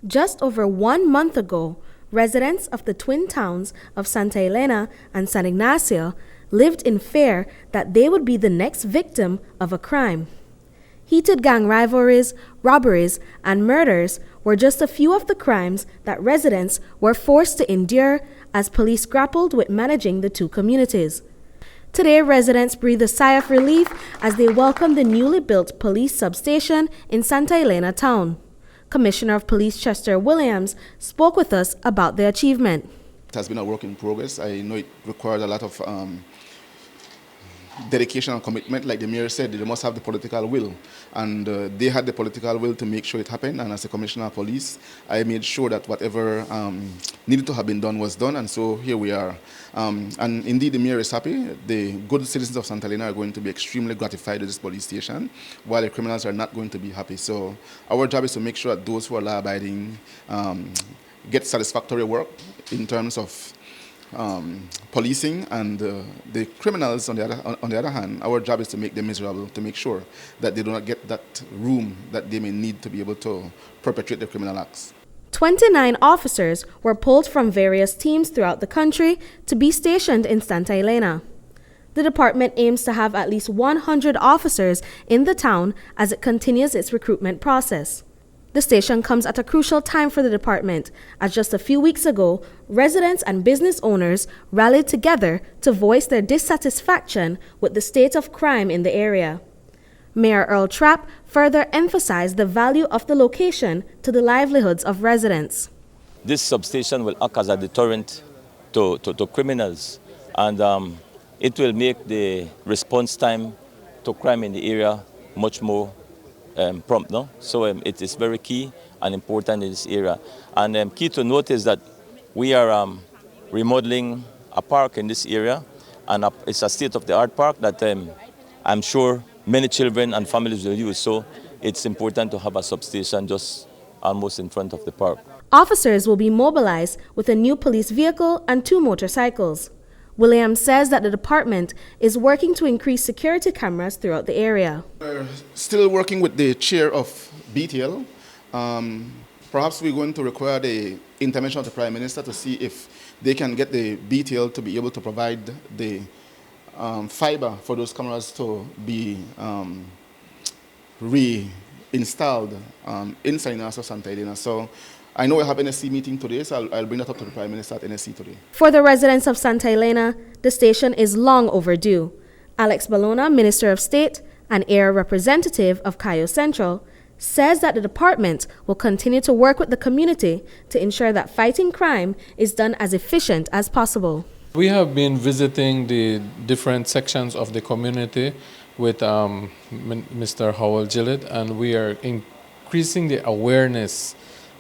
Just over 1 month ago, residents of the twin towns of Santa Elena and San Ignacio lived in fear that they would be the next victim of a crime. Heated gang rivalries, robberies, and murders were just a few of the crimes that residents were forced to endure as police grappled with managing the two communities. Today, residents breathe a sigh of relief as they welcome the newly built police substation in Santa Elena town. Commissioner of Police Chester Williams spoke with us about the achievement. It has been a work in progress. I know it required a lot of dedication and commitment. Like the mayor said, they must have the political will. And they had the political will to make sure it happened. And as the commissioner of police, I made sure that whatever needed to have been done was done. And so here we are. And indeed, the mayor is happy. The good citizens of Santa Elena are going to be extremely gratified with this police station, while the criminals are not going to be happy. So our job is to make sure that those who are law-abiding get satisfactory work in terms of policing, and the criminals, on the other hand, our job is to make them miserable, to make sure that they do not get that room that they may need to be able to perpetrate their criminal acts. 29 officers were pulled from various teams throughout the country to be stationed in Santa Elena. The department aims to have at least 100 officers in the town as it continues its recruitment process. The station comes at a crucial time for the department, as just a few weeks ago, residents and business owners rallied together to voice their dissatisfaction with the state of crime in the area. Mayor Earl Trapp further emphasized the value of the location to the livelihoods of residents. This substation will act as a deterrent to criminals, and it will make the response time to crime in the area much more prompt. No? So it is very key and important in this area. And key to note is that we are remodeling a park in this area, and it's a state-of-the-art park that I'm sure many children and families will use. So it's important to have a substation just almost in front of the park. Officers will be mobilized with a new police vehicle and 2 motorcycles. Williams says that the department is working to increase security cameras throughout the area. We're still working with the chair of BTL. Perhaps we're going to require the intervention of the Prime Minister to see if they can get the BTL to be able to provide the fiber for those cameras to be reinstalled inside Ignacio Santa Elena. So I know we have NSC meeting today, so I'll bring that up to the Prime Minister at NSC today. For the residents of Santa Elena, the station is long overdue. Alex Balona, Minister of State and Area Representative of Cayo Central, says that the department will continue to work with the community to ensure that fighting crime is done as efficient as possible. We have been visiting the different sections of the community with Mr. Howell Gillett, and we are increasing the awareness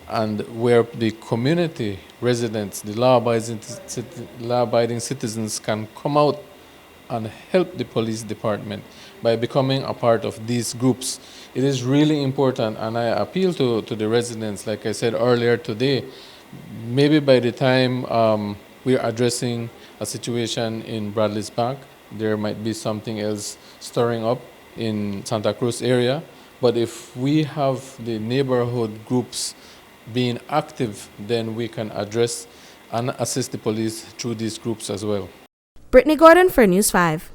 and where the community residents, the law-abiding citizens can come out and help the police department by becoming a part of these groups. It is really important, and I appeal to the residents, like I said earlier today, maybe by the time we are addressing a situation in Bradley's Bank, there might be something else stirring up in Santa Cruz area. But if we have the neighborhood groups being active, then we can address and assist the police through these groups as well. Britney Gordon for News 5.